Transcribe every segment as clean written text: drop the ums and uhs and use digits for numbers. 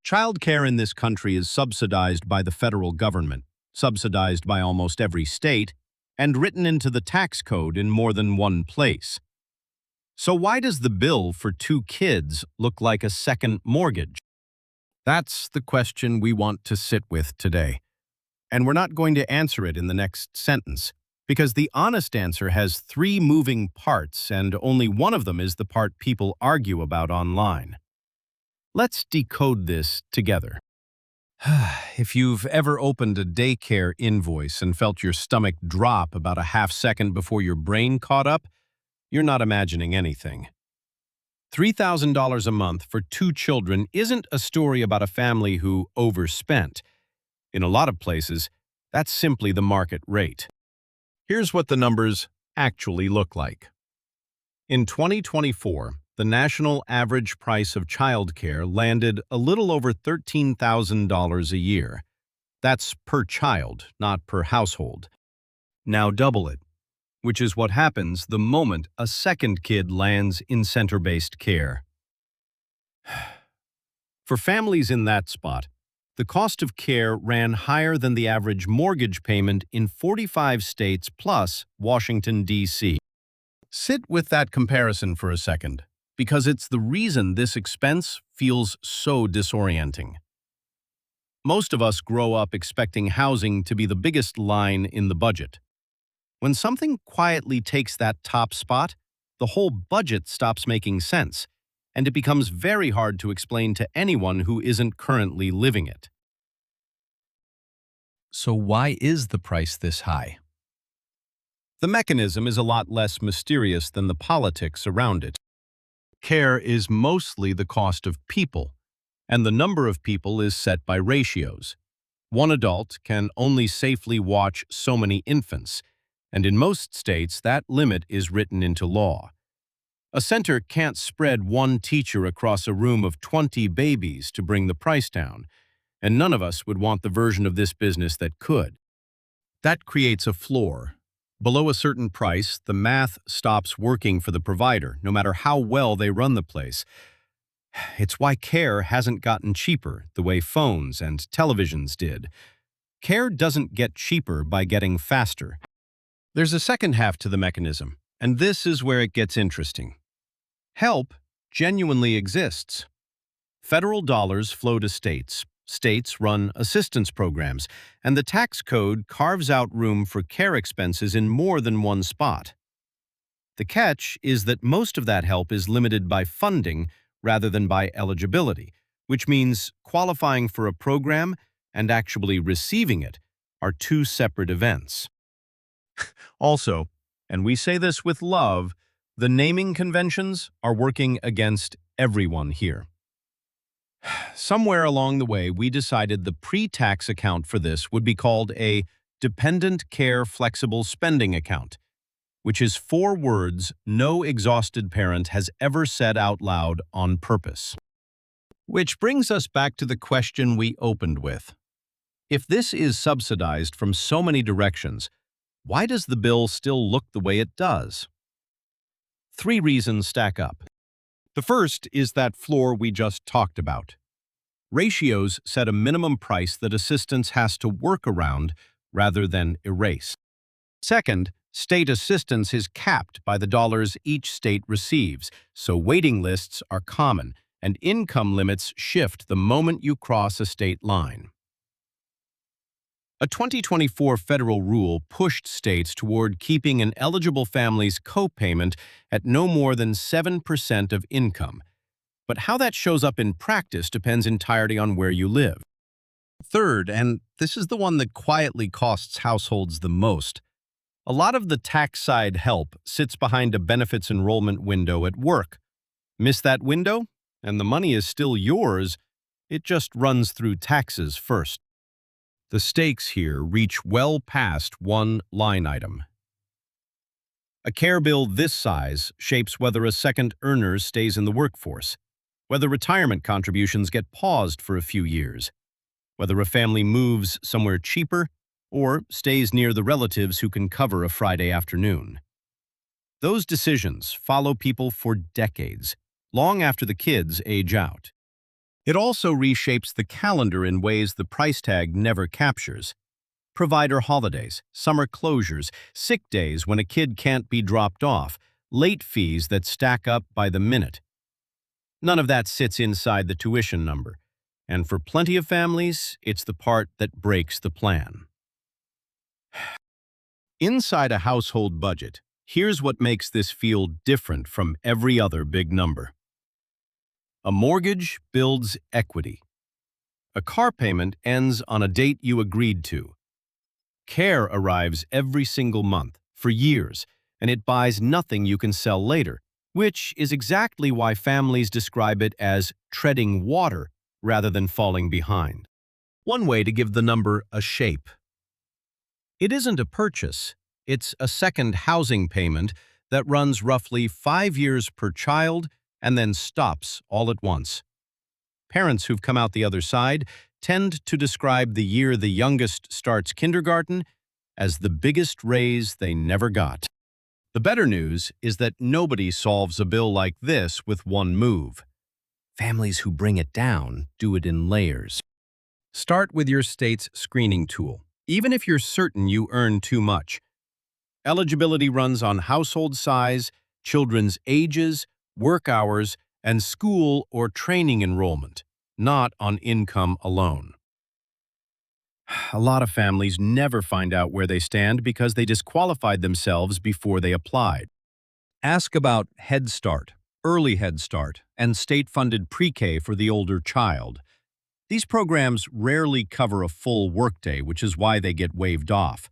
Childcare in this country is subsidized by the federal government, subsidized by almost every state, and written into the tax code in more than one place. So why does the bill for 2 kids look like a second mortgage? That's the question we want to sit with today. And we're not going to answer it in the next sentence, because the honest answer has 3 moving parts, and only one of them is the part people argue about online. Let's decode this together. If you've ever opened a daycare invoice and felt your stomach drop about a half-second before your brain caught up, you're not imagining anything. $3,000 a month for 2 children isn't a story about a family who overspent. In a lot of places, that's simply the market rate. Here's what the numbers actually look like. In 2024, the national average price of childcare landed a little over $13,000 a year. That's per child, not per household. Now double it, which is what happens the moment a second kid lands in center-based care. For families in that spot, the cost of care ran higher than the average mortgage payment in 45 states plus Washington, D.C. Sit with that comparison for a second, because it's the reason this expense feels so disorienting. Most of us grow up expecting housing to be the biggest line in the budget. When something quietly takes that top spot, the whole budget stops making sense, and it becomes very hard to explain to anyone who isn't currently living it. So why is the price this high? The mechanism is a lot less mysterious than the politics around it. Care is mostly the cost of people, and the number of people is set by ratios. One adult can only safely watch so many infants, and in most states that limit is written into law. A center can't spread one teacher across a room of 20 babies to bring the price down, and none of us would want the version of this business that could. That creates a floor. Below a certain price, the math stops working for the provider, no matter how well they run the place. It's why care hasn't gotten cheaper the way phones and televisions did. Care doesn't get cheaper by getting faster. There's a second half to the mechanism, and this is where it gets interesting. Help genuinely exists. Federal dollars flow to states. States run assistance programs, and the tax code carves out room for care expenses in more than one spot. The catch is that most of that help is limited by funding rather than by eligibility, which means qualifying for a program and actually receiving it are 2 separate events. Also, and we say this with love, the naming conventions are working against everyone here. Somewhere along the way, we decided the pre-tax account for this would be called a Dependent Care Flexible Spending Account, which is 4 words no exhausted parent has ever said out loud on purpose. Which brings us back to the question we opened with. If this is subsidized from so many directions, why does the bill still look the way it does? 3 reasons stack up. The first is that floor we just talked about. Ratios set a minimum price that assistance has to work around rather than erase. Second, state assistance is capped by the dollars each state receives, so waiting lists are common, and income limits shift the moment you cross a state line. A 2024 federal rule pushed states toward keeping an eligible family's co-payment at no more than 7% of income. But how that shows up in practice depends entirely on where you live. Third, and this is the one that quietly costs households the most, a lot of the tax side help sits behind a benefits enrollment window at work. Miss that window, and the money is still yours, it just runs through taxes first. The stakes here reach well past one line item. A care bill this size shapes whether a second earner stays in the workforce, whether retirement contributions get paused for a few years, whether a family moves somewhere cheaper or stays near the relatives who can cover a Friday afternoon. Those decisions follow people for decades, long after the kids age out. It also reshapes the calendar in ways the price tag never captures. Provider holidays, summer closures, sick days when a kid can't be dropped off, late fees that stack up by the minute. None of that sits inside the tuition number. And for plenty of families, it's the part that breaks the plan. Inside a household budget, here's what makes this feel different from every other big number. A mortgage builds equity. A car payment ends on a date you agreed to. Care arrives every single month, for years, and it buys nothing you can sell later, which is exactly why families describe it as treading water rather than falling behind. One way to give the number a shape. It isn't a purchase, it's a second housing payment that runs roughly 5 years per child and then stops all at once. Parents who've come out the other side tend to describe the year the youngest starts kindergarten as the biggest raise they never got. The better news is that nobody solves a bill like this with one move. Families who bring it down do it in layers. Start with your state's screening tool, even if you're certain you earn too much. Eligibility runs on household size, children's ages, work hours, and school or training enrollment, not on income alone. A lot of families never find out where they stand because they disqualified themselves before they applied. Ask about Head Start, Early Head Start, and state-funded pre-K for the older child. These programs rarely cover a full workday, which is why they get waived off.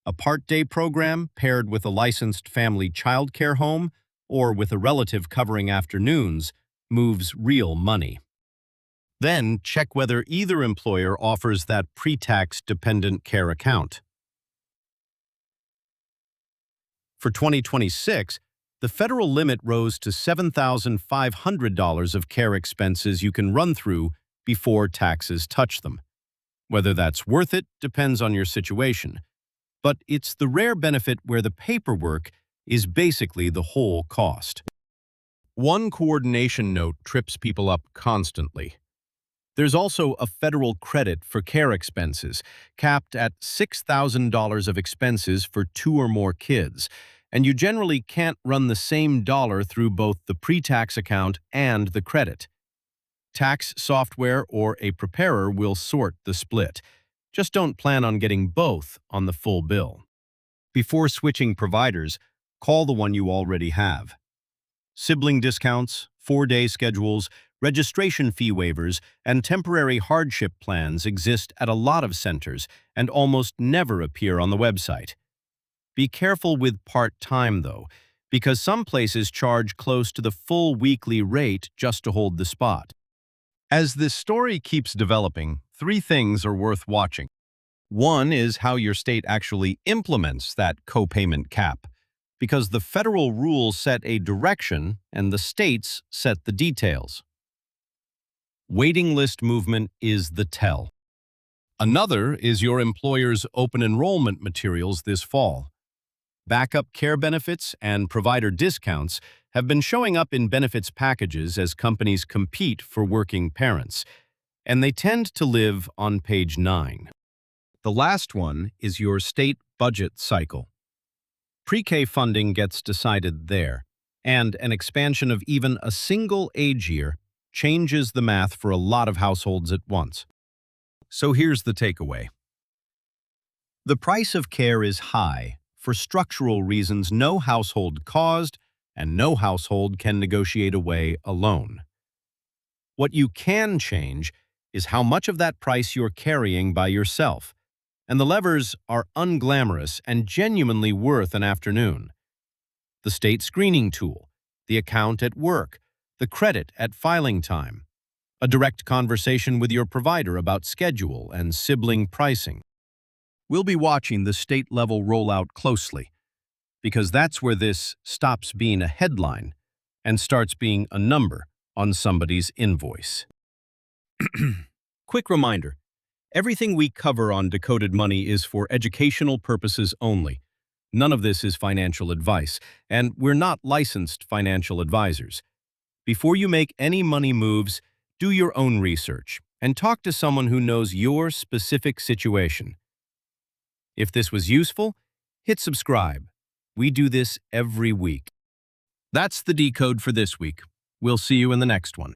A part-day program paired with a licensed family childcare home or with a relative covering afternoons moves real money. Then check whether either employer offers that pre-tax dependent care account. For 2026, the federal limit rose to $7,500 of care expenses you can run through before taxes touch them. Whether that's worth it depends on your situation, but it's the rare benefit where the paperwork is basically the whole cost. One coordination note trips people up constantly. There's also a federal credit for care expenses, capped at $6,000 of expenses for 2 or more kids, and you generally can't run the same dollar through both the pre-tax account and the credit. Tax software or a preparer will sort the split. Just don't plan on getting both on the full bill. Before switching providers, call the one you already have. Sibling discounts, 4-day schedules, registration fee waivers, and temporary hardship plans exist at a lot of centers and almost never appear on the website. Be careful with part-time, though, because some places charge close to the full weekly rate just to hold the spot. As this story keeps developing, 3 things are worth watching. One is how your state actually implements that copayment cap, because the federal rules set a direction and the states set the details. Waiting list movement is the tell. Another is your employer's open enrollment materials this fall. Backup care benefits and provider discounts have been showing up in benefits packages as companies compete for working parents, and they tend to live on page 9. The last one is your state budget cycle. Pre-K funding gets decided there, and an expansion of even a single age year changes the math for a lot of households at once. So here's the takeaway. The price of care is high for structural reasons no household caused and no household can negotiate away alone. What you can change is how much of that price you're carrying by yourself, and the levers are unglamorous and genuinely worth an afternoon. The state screening tool, the account at work, the credit at filing time, a direct conversation with your provider about schedule and sibling pricing. We'll be watching the state-level rollout closely, because that's where this stops being a headline and starts being a number on somebody's invoice. Quick reminder, everything we cover on Decoded Money is for educational purposes only. None of this is financial advice, and we're not licensed financial advisors. Before you make any money moves, Do your own research and talk to someone who knows your specific situation. If this was useful, hit subscribe. We do this every week. That's the Decode for this week. We'll see you in the next one.